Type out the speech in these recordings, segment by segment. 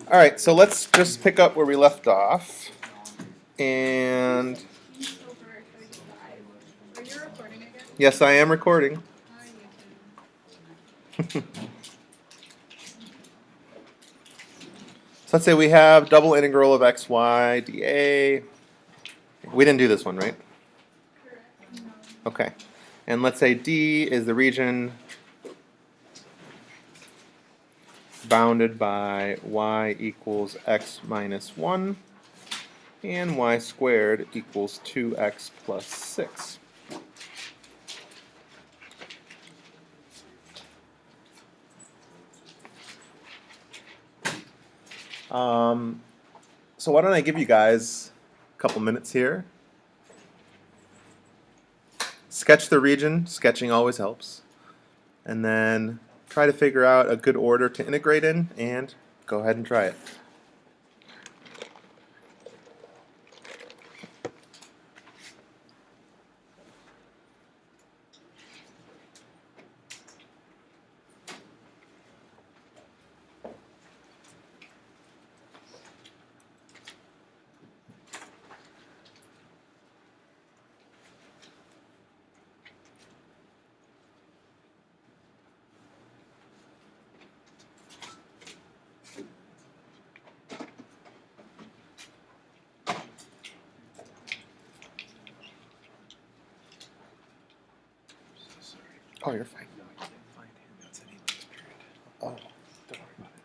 All right, so let's just pick up where we left off. And Are you recording again? yes, I am recording. So let's say we have double integral of x, y, dA. We didn't do this one, right? Correct. No. Okay. And let's say D is the region bounded by y equals x minus 1 and y squared equals 2x plus 6. So why don't I give you guys a couple minutes here. Sketch the region. Sketching always helps. And then try to figure out a good order to integrate in, and go ahead and try it. Oh, you're fine. No, I can't find handouts anyway. Oh, don't worry about it.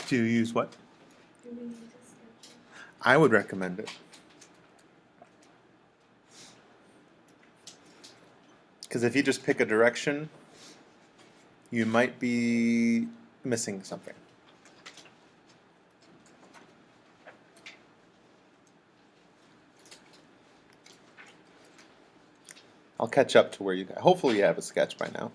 Do you use what? Do we need to schedule? I would recommend it. Because if you just pick a direction, you might be missing something. I'll catch up to where you. Hopefully, you have a sketch by now.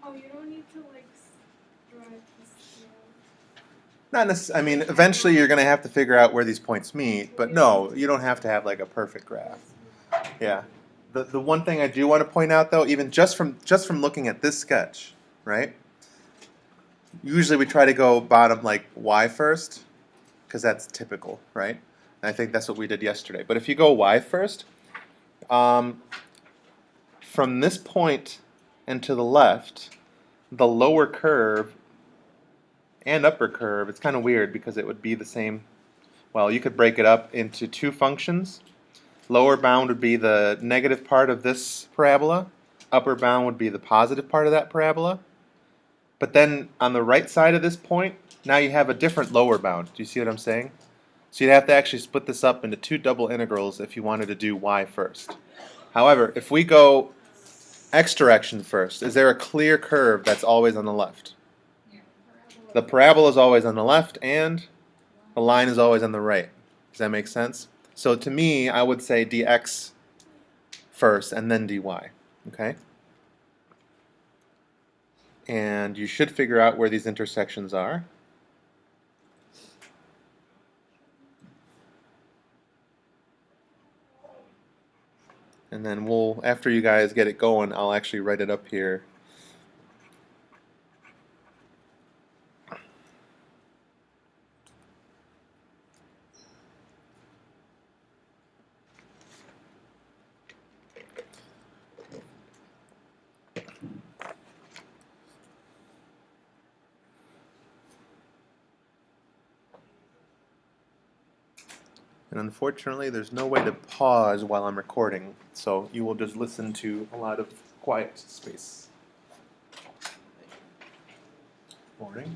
Oh, you don't need to like drive the scale. Not necessarily. I mean, eventually, you're going to have to figure out where these points meet. But no, you don't have to have like a perfect graph. Yeah. The one thing I do want to point out, though, even just from looking at this sketch, right? Usually we try to go bottom like y first, because that's typical, right? And I think that's what we did yesterday. But if you go y first, from this point and to the left, the lower curve and upper curve, it's kind of weird because it would be the same. Well, you could break it up into two functions. Lower bound would be the negative part of this parabola. Upper bound would be the positive part of that parabola. But then on the right side of this point, now you have a different lower bound. Do you see what I'm saying? So you'd have to actually split this up into two double integrals if you wanted to do y first. However, if we go x direction first, is there a clear curve that's always on the left? Yeah. The parabola is always on the left and the line is always on the right. Does that make sense? So to me, I would say dx first and then dy. Okay? And you should figure out where these intersections are. And then we'll, after you guys get it going, I'll actually write it up here. And unfortunately, there's no way to pause while I'm recording, so you will just listen to a lot of quiet space. Morning.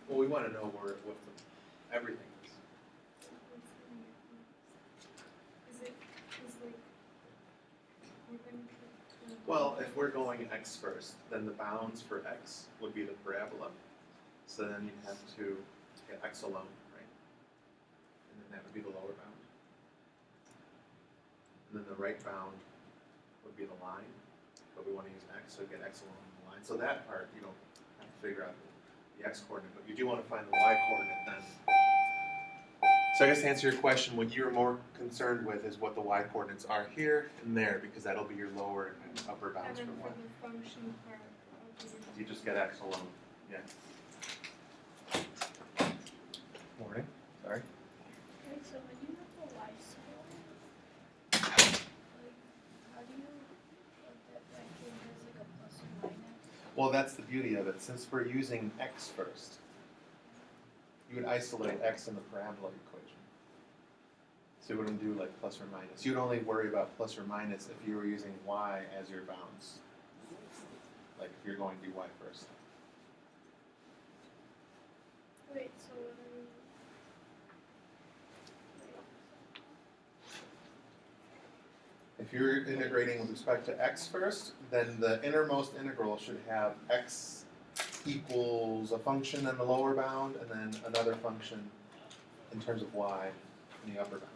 Well, we want to know what everything is. Well, if we're going x first, then the bounds for x would be the parabola. So then you have to get x alone, right? And then that would be the lower bound. And then the right bound would be the line, but we want to use x, so get x alone in the line. So that part you don't have to figure out the x coordinate, but you do want to find the y coordinate then. So I guess to answer your question, what you're more concerned with is what the y coordinates are here and there, because that'll be your lower and upper bounds And for then y. for the function part, You just get x alone. Yeah. Morning. Sorry. Wait, so when you have a y square, like, how do you get that back in as like a plus or minus? Well, that's the beauty of it. Since we're using x first, you would isolate x in the parabola equation. So you wouldn't do like plus or minus. You'd only worry about plus or minus if you were using y as your bounds. Like if you're going dy first. Wait, so what are you? If you're integrating with respect to x first, then the innermost integral should have x equals a function in the lower bound and then another function in terms of y in the upper bound.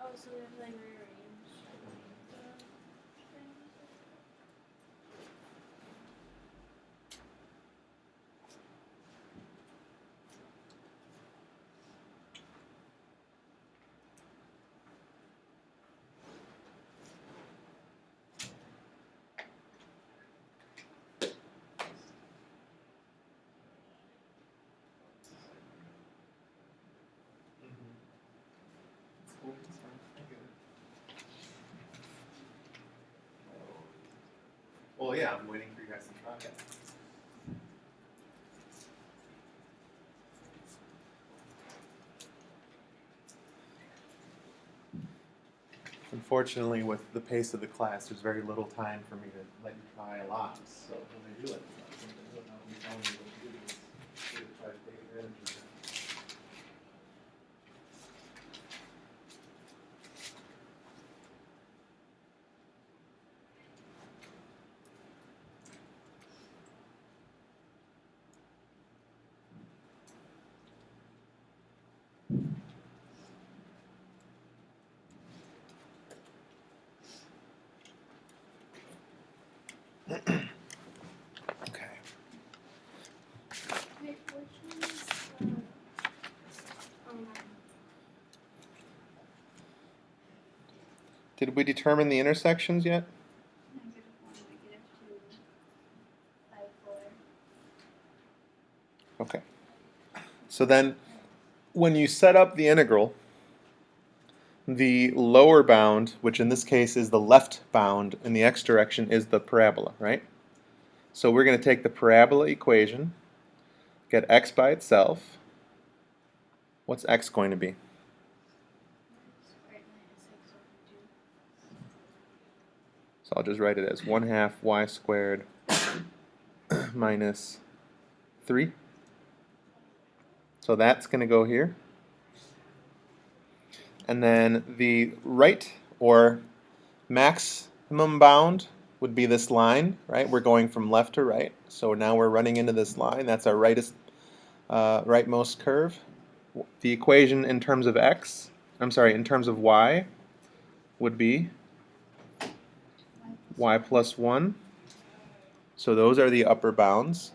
Oh, so we have like rearrange the things? Well, yeah, I'm waiting for you guys to try it. Unfortunately, with the pace of the class, there's very little time for me to let you try a lot. So when I do let you try something, I don't know if you tell me what to do. Just try to take advantage of it. Okay. Wait, which one is Did we determine the intersections yet? Okay. So then, when you set up the integral, the lower bound, which in this case is the left bound in the x direction, is the parabola, right? So we're going to take the parabola equation, get x by itself. What's x going to be? So I'll just write it as 1/2 y squared minus 3. So that's going to go here. And then the right or maximum bound would be this line, right? We're going from left to right. So now we're running into this line. That's our rightmost curve. The equation in terms of x, I'm sorry, in terms of y would be y plus 1. So those are the upper bounds.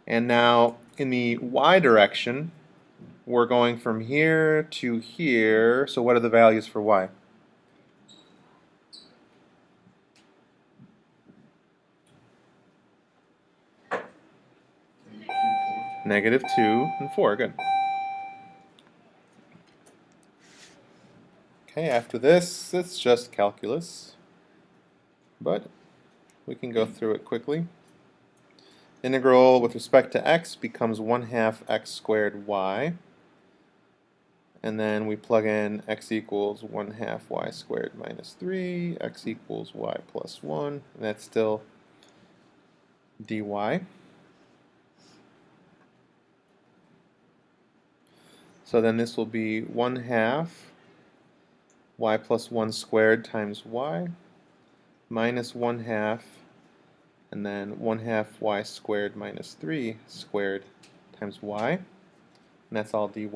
And now in the y direction, we're going from here to here. So what are the values for y? -2 and 4. Good. Okay, after this, it's just calculus, but we can go through it quickly. Integral with respect to x becomes 1/2 x squared y. And then we plug in x equals 1/2 y squared minus 3, x equals y plus 1, and that's still dy. So then this will be 1/2 y plus 1 squared times y minus 1/2, and then 1/2 y squared minus 3 squared times y, and that's all dy.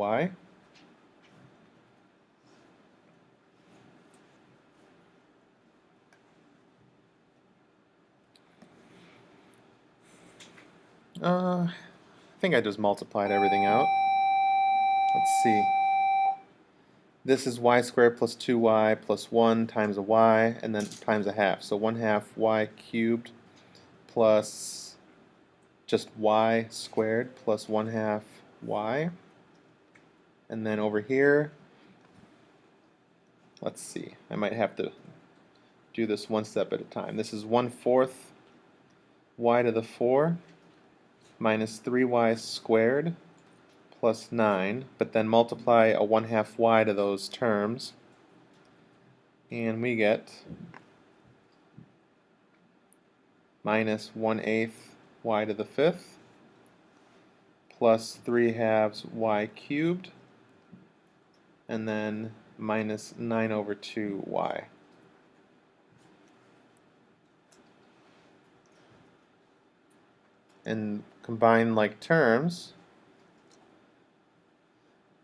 I think I just multiplied everything out. Let's see. This is y squared plus 2y plus 1 times a y, and then times a half. So 1/2 y cubed plus just y squared plus 1/2 y. And then over here, let's see, I might have to do this one step at a time. This is 1/4 y to the 4 minus 3y squared plus 9, but then multiply a 1/2 y to those terms, and we get minus 1/8 y to the 5th plus 3/2 y cubed, and then minus 9/2y. And combine like terms.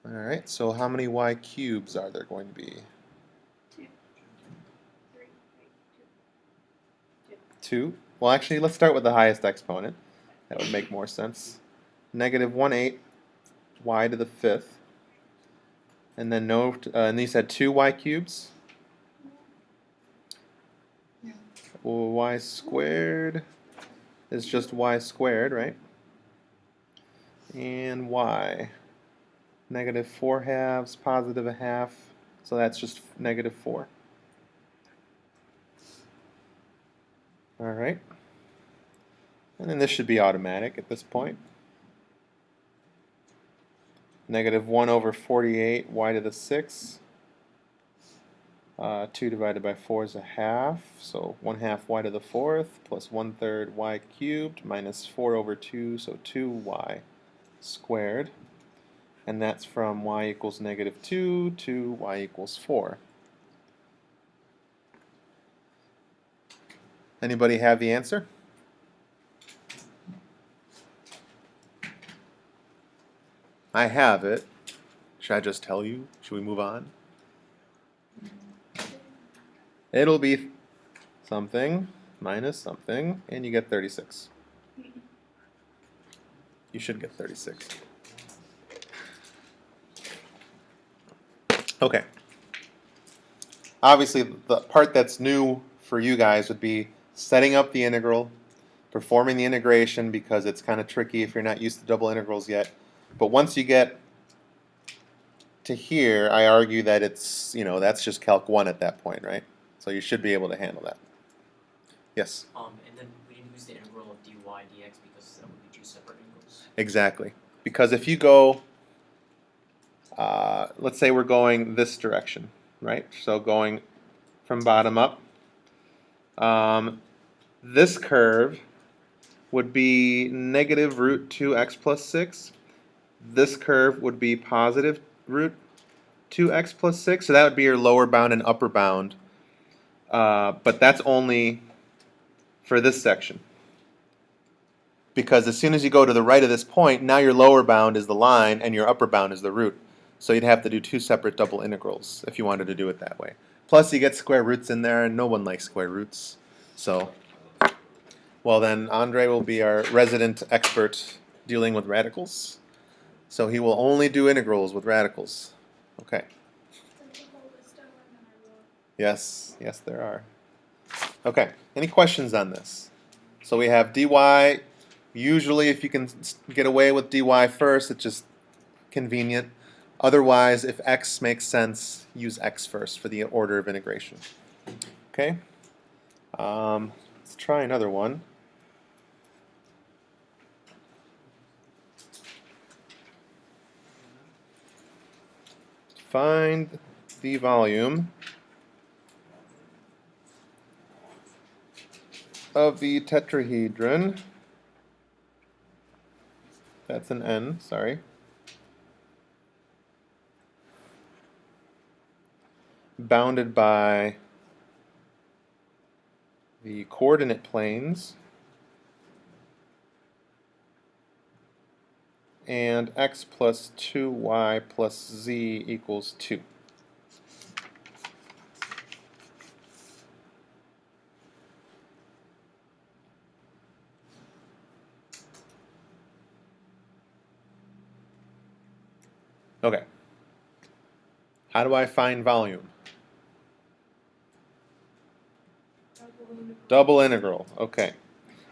Alright, so how many y cubes are there going to be? 2, 3, 2. Well, actually, let's start with the highest exponent. That would make more sense. Negative 1/8 y to the 5th. And then note, and these had 2 y cubes. Well, y squared is just y squared, right? And y. Negative 4/2, positive 1/2, so that's just negative 4. Alright. And then this should be automatic at this point. Negative 1/48 y to the 6. 2 divided by 4 is 1/2, so 1/2 y to the 4th plus 1/3 y cubed minus 4/2, so 2y squared. And that's from y equals -2 to y equals 4. Anybody have the answer? I have it. Should I just tell you? Should we move on? It'll be something minus something, and you get 36. You should get 36. Okay. Obviously, the part that's new for you guys would be setting up the integral, performing the integration, because it's kind of tricky if you're not used to double integrals yet. But once you get to here, I argue that it's, that's just Calc 1 at that point, right? So you should be able to handle that. Yes? And then we didn't use the integral of dy dx because that would be two separate integrals. Exactly. Because if you go, let's say we're going this direction, right? So going from bottom up, this curve would be negative root 2x plus 6. This curve would be positive root 2x plus 6. So that would be your lower bound and upper bound. But that's only for this section. Because as soon as you go to the right of this point, now your lower bound is the line and your upper bound is the root. So you'd have to do two separate double integrals if you wanted to do it that way. Plus you get square roots in there, and no one likes square roots. So, well then, Andre will be our resident expert dealing with radicals. So he will only do integrals with radicals. Okay. Yes, yes there are. Okay, any questions on this? So we have dy Usually, if you can get away with dy first, it's just convenient. Otherwise, if x makes sense, use x first for the order of integration. Okay? Let's try another one. Find the volume of the tetrahedron. That's an N, sorry. Bounded by the coordinate planes and x plus 2y plus z equals 2. Okay. How do I find volume? Double integral. Okay.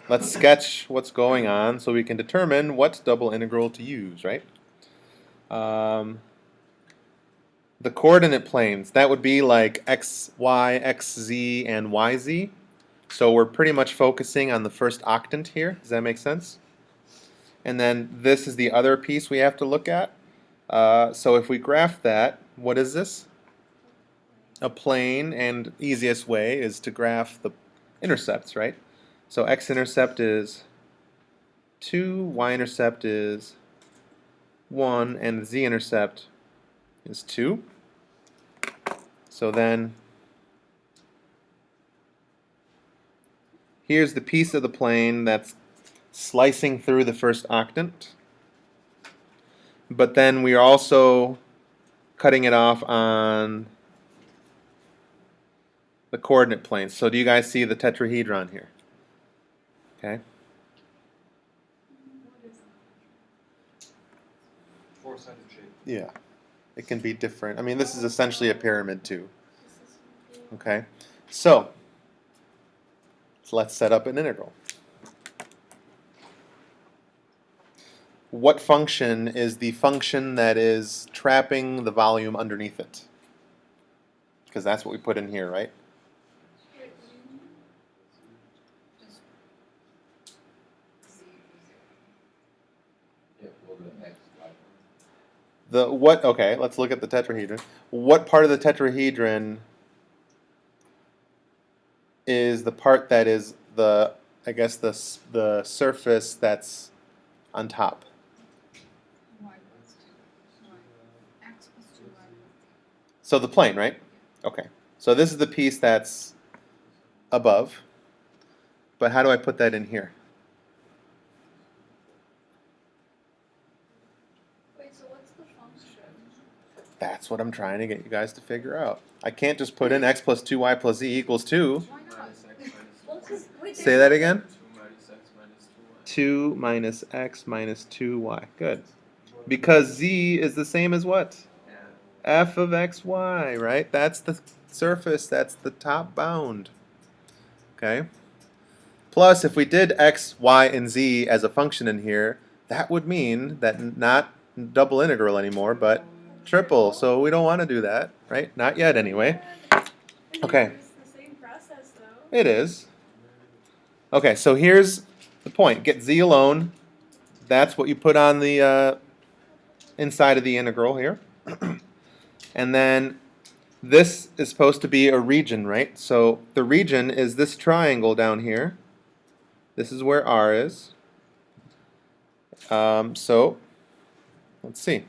Let's sketch what's going on so we can determine what double integral to use, right? The coordinate planes, that would be like x, y, x, z, and y, z. So we're pretty much focusing on the first octant here. Does that make sense? And then this is the other piece we have to look at. So if we graph that, what is this? A plane, and easiest way is to graph the intercepts, right? So x-intercept is 2, y-intercept is 1, and the z-intercept is 2. So then here's the piece of the plane that's slicing through the first octant. But then we are also cutting it off on the coordinate plane. So do you guys see the tetrahedron here? Okay. Four-sided shape. Yeah. It can be different. I mean, this is essentially a pyramid too. Okay. So let's set up an integral. What function is the function that is trapping the volume underneath it? Because that's what we put in here, right? Yeah, well, the x, y. The what? Okay, let's look at the tetrahedron. What part of the tetrahedron is the part that is the, I guess, the surface that's on top? Y plus 2, x plus 2y plus z. So the plane, right? Okay. So this is the piece that's above. But how do I put that in here? Wait, so what's the function? That's what I'm trying to get you guys to figure out. I can't just put in x plus 2y plus z equals 2. Why not? Minus x minus Well, 'cause wait, Say that again. 2 minus x minus 2y. 2 minus x minus 2y. Good. Because z is the same as what? Yeah. F of xy, right? That's the surface, that's the top bound. Okay? Plus, if we did x, y, and z as a function in here, that would mean that not double integral anymore, but triple. So we don't want to do that, right? Not yet anyway. Okay. It's the same process though. It is. Okay, so here's the point. Get z alone. That's what you put on the inside of the integral here. And then this is supposed to be a region, right? So the region is this triangle down here. This is where R is. So let's see.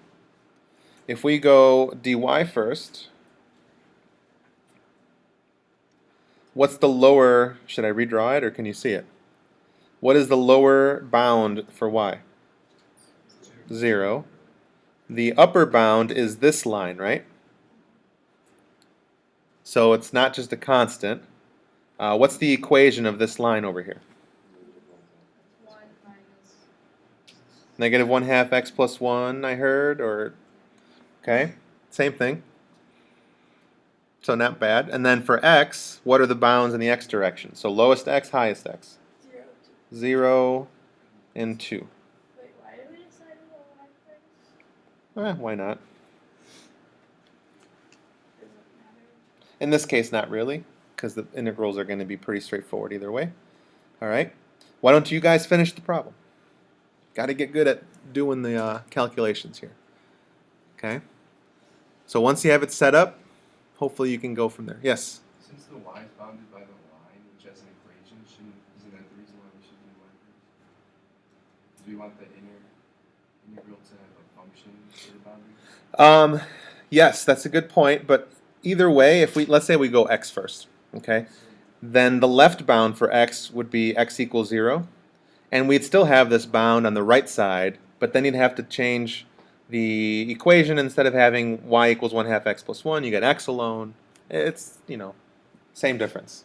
If we go dy first, what's the lower, should I redraw it or can you see it? What is the lower bound for y? 0. The upper bound is this line, right? So it's not just a constant. What's the equation of this line over here? y minus. Negative 1/2 x plus 1, I heard, or, okay, same thing. So not bad. And then for x, what are the bounds in the x direction? So lowest x, highest x. 0 0 and 2. Wait, why did we decide on the y first? Why not? Does it matter? In this case, not really, because the integrals are going to be pretty straightforward either way. All right. Why don't you guys finish the problem? Got to get good at doing the calculations here. Okay. So once you have it set up, hopefully you can go from there. Yes. Since the y is bounded by the line, which has an equation, isn't that the reason why we should do y first? Do we want the integral to have a function for the boundary? Yes, that's a good point. But either way, if let's say we go x first, okay, then the left bound for x would be x equals 0, and we'd still have this bound on the right side. But then you'd have to change the equation. Instead of having y equals 1/2 x plus 1, you get x alone. It's, same difference.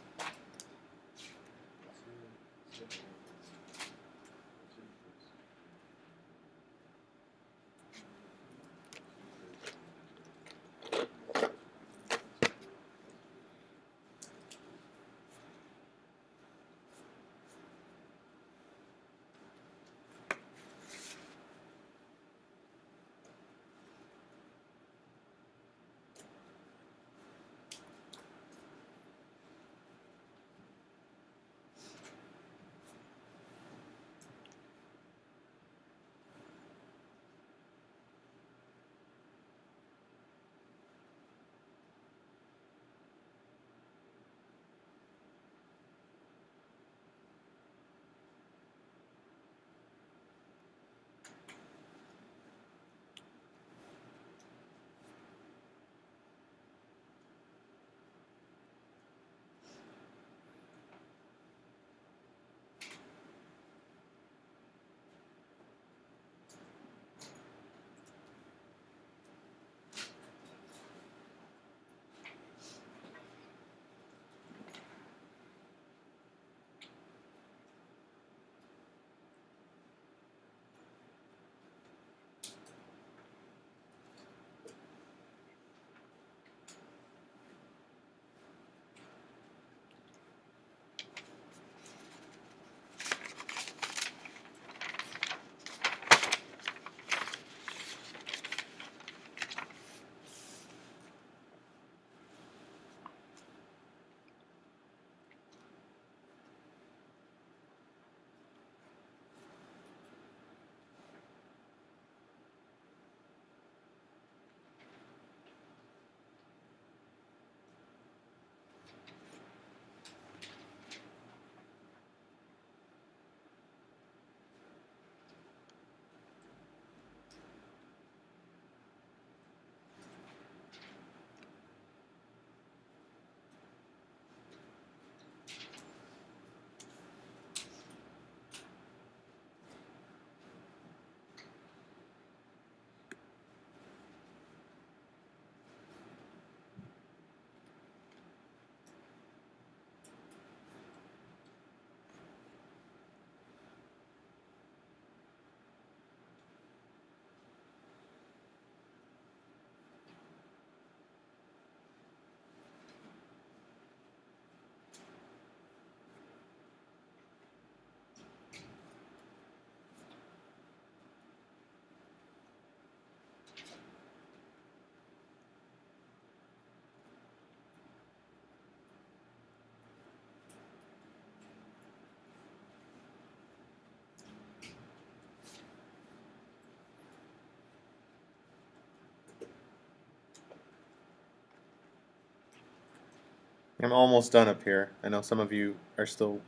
I'm almost done up here. I know some of you are still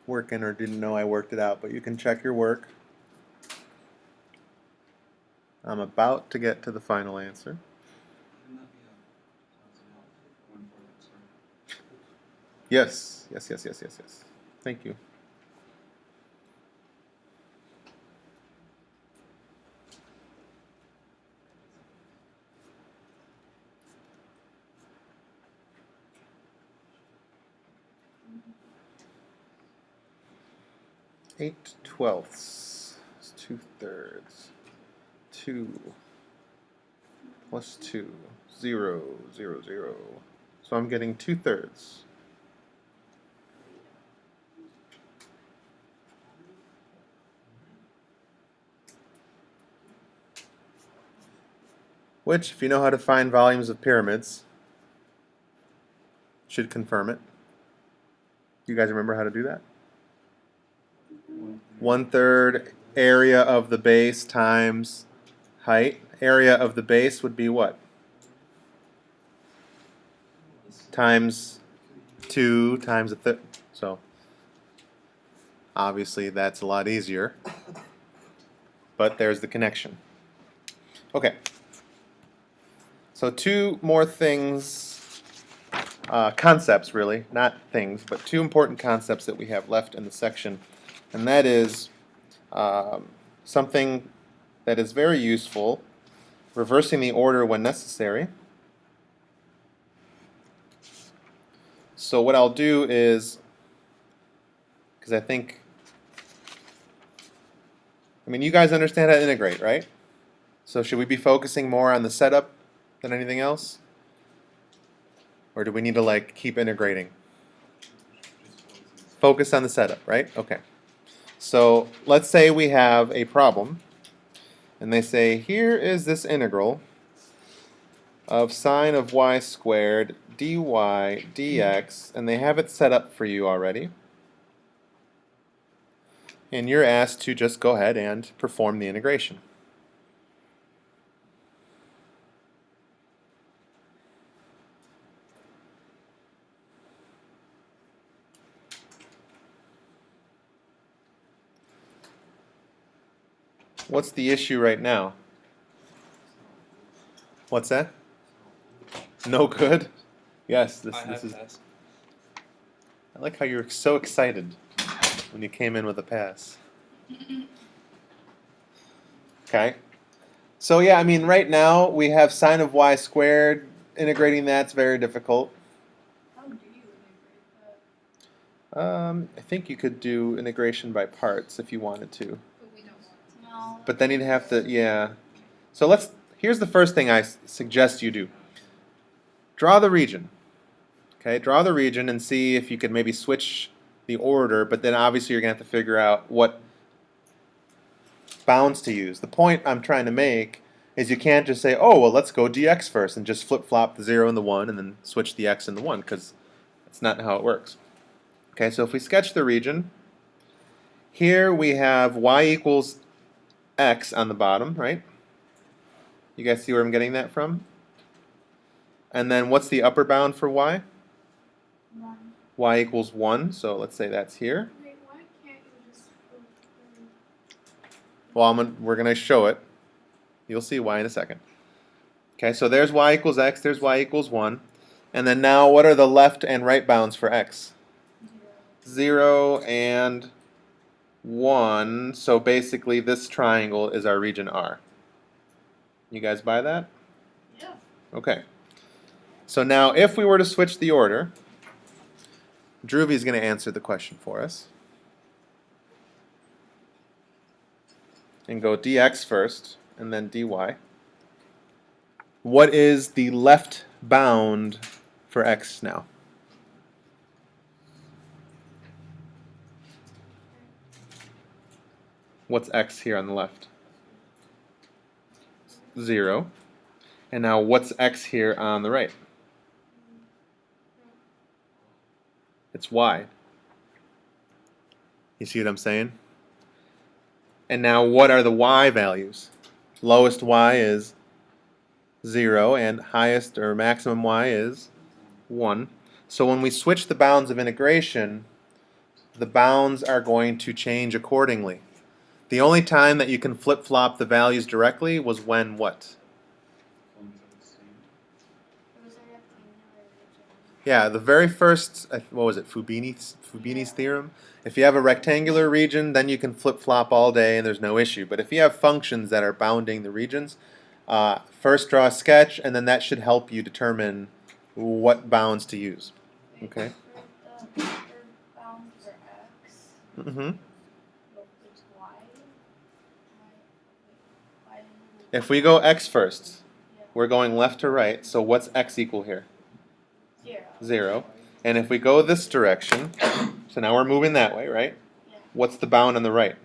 working or didn't know I worked it out, but you can check your work. I'm about to get to the final answer. Yes. Thank you. Eight twelfths is 2/3. 2 plus 2, 0, 0, 0. So I'm getting 2/3. which, if you know how to find volumes of pyramids, should confirm it. You guys remember how to do that? 1/3 area of the base times height. Area of the base would be what? Times 2 times a third. So obviously that's a lot easier. But there's the connection. Okay. So 2 more things, concepts really, not things, but 2 important concepts that we have left in the section. And that is something that is very useful, reversing the order when necessary. So what I'll do is, because I mean, you guys understand how to integrate, right? So should we be focusing more on the setup than anything else? Or do we need to like keep integrating? Focus on the setup, right? Okay. So let's say we have a problem, and they say, here is this integral of sine of y squared dy dx, and they have it set up for you already. And you're asked to just go ahead and perform the integration. What's the issue right now? What's that? No good? Yes, this is. I like how you're so excited when you came in with a pass. Okay. So yeah, I mean, right now we have sine of y squared. Integrating that's very difficult. How do you integrate that? I think you could do integration by parts if you wanted to. But we don't want to. No. But then you'd have to, yeah. So here's the first thing I suggest you do. Draw the region. Okay, draw the region and see if you could maybe switch the order, but then obviously you're going to have to figure out what bounds to use. The point I'm trying to make is you can't just say, oh, well, let's go dx first and just flip-flop the 0 and the 1 and then switch the x and the 1, because that's not how it works. Okay, so if we sketch the region, here we have y equals x on the bottom, right? You guys see where I'm getting that from? And then what's the upper bound for y? 1. Y equals 1, so let's say that's here. Wait, why can't you just flip through? Well, we're going to show it. You'll see why in a second. Okay, so there's y equals x, there's y equals 1. And then now what are the left and right bounds for x? 0 and 1. So basically this triangle is our region R. You guys buy that? Yeah. Okay. So now if we were to switch the order, Dhruvi is going to answer the question for us. And go dx first, and then dy. What is the left bound for x now? What's x here on the left? 0. And now what's x here on the right? It's y. You see what I'm saying? And now what are the y values? Lowest y is 0 and highest or maximum y is 1. So when we switch the bounds of integration, the bounds are going to change accordingly. The only time that you can flip-flop the values directly was when what? It was a rectangular region. Yeah, the very first, what was it, Fubini's theorem? If you have a rectangular region, then you can flip-flop all day and there's no issue. But if you have functions that are bounding the regions, first draw a sketch, and then that should help you determine what bounds to use. Okay? For the upper bound for x, Mm-hmm. it's y. Y. If we go x first, Yeah. we're going left to right, so what's x equal here? 0. 0. And if we go this direction, so now we're moving that way, right? Yeah. What's the bound on the right?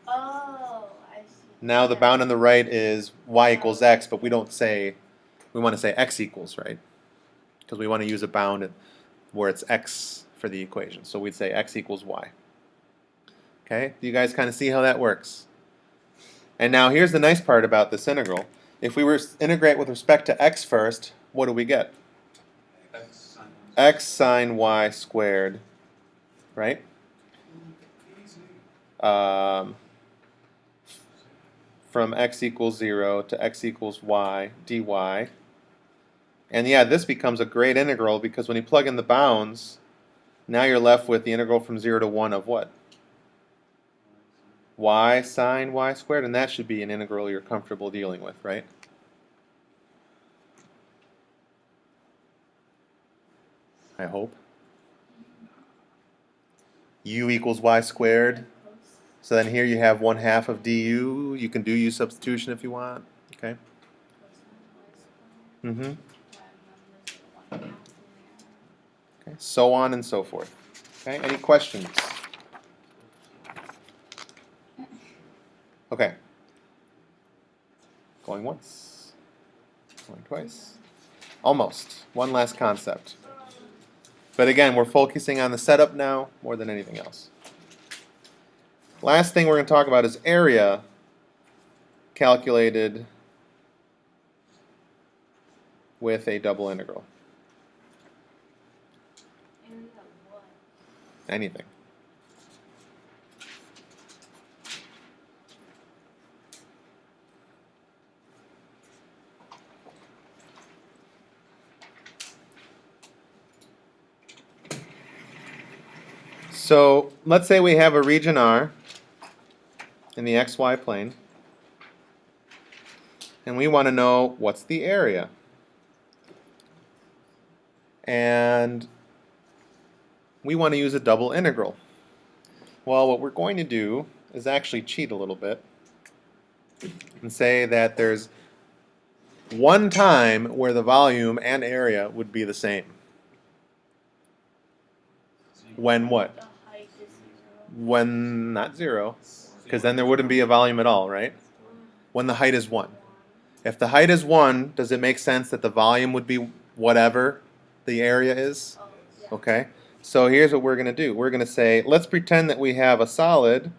Oh, I see. Now the bound on the right is y equals x, but we don't say, we want to say x equals, right? Because we want to use a bound where it's x for the equation. So we'd say x equals y. Okay, do you guys kind of see how that works? And now here's the nice part about this integral. If we were to integrate with respect to x first, what do we get? X sine y squared, right? From x equals 0 to x equals y dy. And yeah, this becomes a great integral because when you plug in the bounds, now you're left with the integral from 0 to 1 of what? Y sine y squared, and that should be an integral you're comfortable dealing with, right? I hope. U equals y squared. So then here you have 1/2 of du. You can do u substitution if you want. Okay. Mm-hmm. Okay. So on and so forth. Okay. Any questions? Okay. Going once. Going twice. Almost. One last concept. But again, we're focusing on the setup now more than anything else. Last thing we're going to talk about is area calculated with a double integral. Anything. So let's say we have a region R in the xy plane, and we want to know what's the area. And we want to use a double integral. Well, what we're going to do is actually cheat a little bit and say that there's one time where the volume and area would be the same. When what? The height is 0. When not 0, because then there wouldn't be a volume at all, right? When the height is 1. If the height is 1, does it make sense that the volume would be whatever the area is? Oh, yeah. Okay, so here's what we're going to do. We're going to say, let's pretend that we have a solid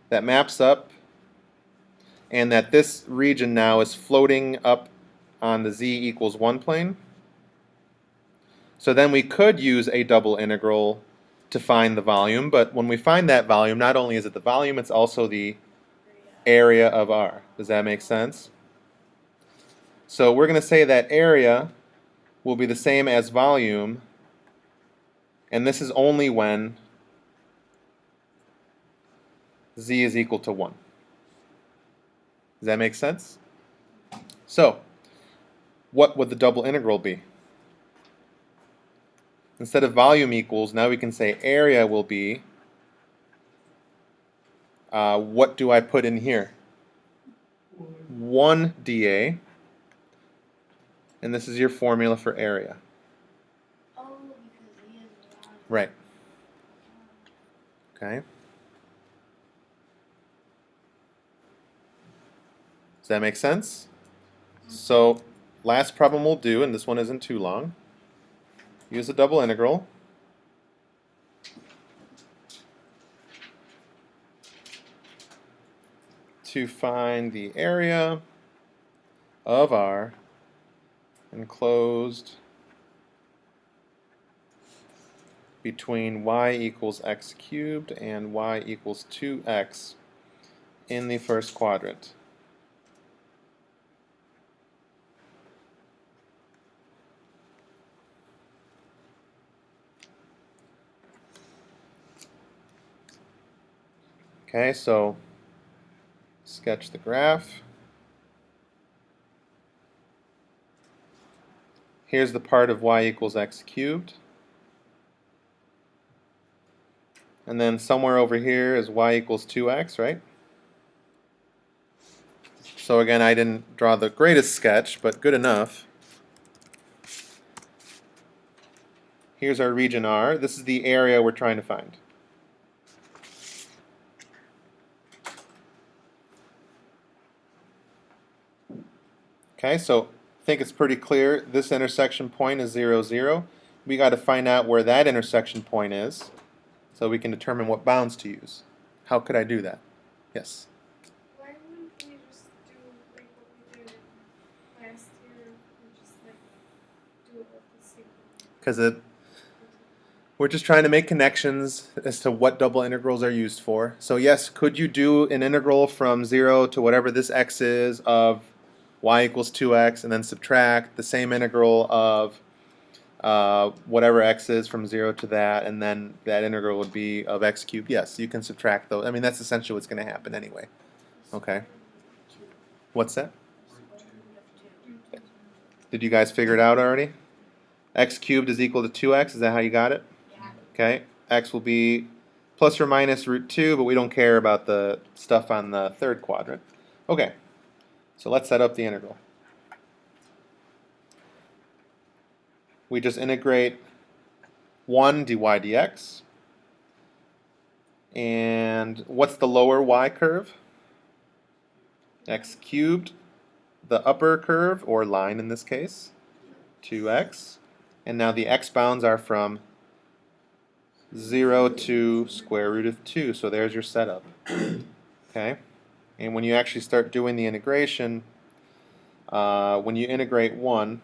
that maps up and that this region now is floating up on the z equals 1 plane. So then we could use a double integral to find the volume, but when we find that volume, not only is it the volume, it's also the area of R. Does that make sense? So we're going to say that area will be the same as volume, and this is only when z is equal to 1. Does that make sense? So, what would the double integral be? Instead of volume equals, now we can say area will be, what do I put in here? 1 dA, and this is your formula for area. Oh, because he is 1. Right. Okay. Does that make sense? So, last problem we'll do, and this one isn't too long. Use a double integral. To find the area of R enclosed between y equals x cubed and y equals 2x in the first quadrant. Okay, so sketch the graph. Here's the part of y equals x cubed. And then somewhere over here is y equals 2x, right? So again, I didn't draw the greatest sketch, but good enough. Here's our region R. This is the area we're trying to find. Okay, so I think it's pretty clear. This intersection point is 0, 0. We got to find out where that intersection point is so we can determine what bounds to use. How could I do that? Yes? Why wouldn't we just do like what we did last year and just like do it with the single? Because we're just trying to make connections as to what double integrals are used for. So yes, could you do an integral from 0 to whatever this x is of y equals 2x and then subtract the same integral of whatever x is from 0 to that, and then that integral would be of x cubed? Yes, you can subtract those. I mean, that's essentially what's going to happen anyway. Okay. What's that? Did you guys figure it out already? X cubed is equal to 2x. Is that how you got it? Yeah. Okay. X will be plus or minus root 2, but we don't care about the stuff on the third quadrant. Okay. So let's set up the integral. We just integrate 1 dy dx. And what's the lower y curve? X cubed. The upper curve, or line in this case, 2x. And now the x bounds are from 0 to square root of 2. So there's your setup. Okay? And when you actually start doing the integration, when you integrate 1,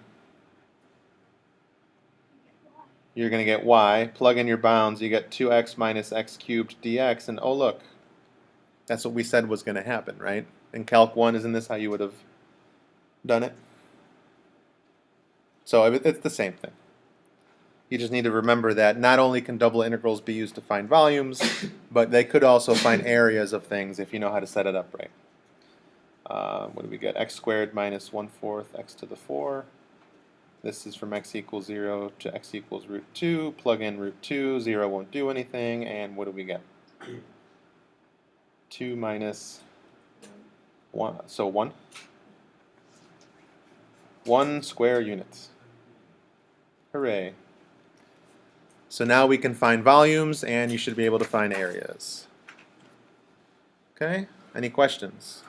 you're going to get y. Plug in your bounds, you get 2x minus x cubed dx. And oh, look, that's what we said was going to happen, right? In Calc 1, isn't this how you would have done it? So it's the same thing. You just need to remember that not only can double integrals be used to find volumes, but they could also find areas of things if you know how to set it up right. What do we get? X squared minus 1/4 x to the 4. This is from x equals 0 to x equals root 2. Plug in root 2. 0 won't do anything. And what do we get? 2 minus 1. So 1. 1 square units. Hooray. So now we can find volumes, and you should be able to find areas. Okay? Any questions?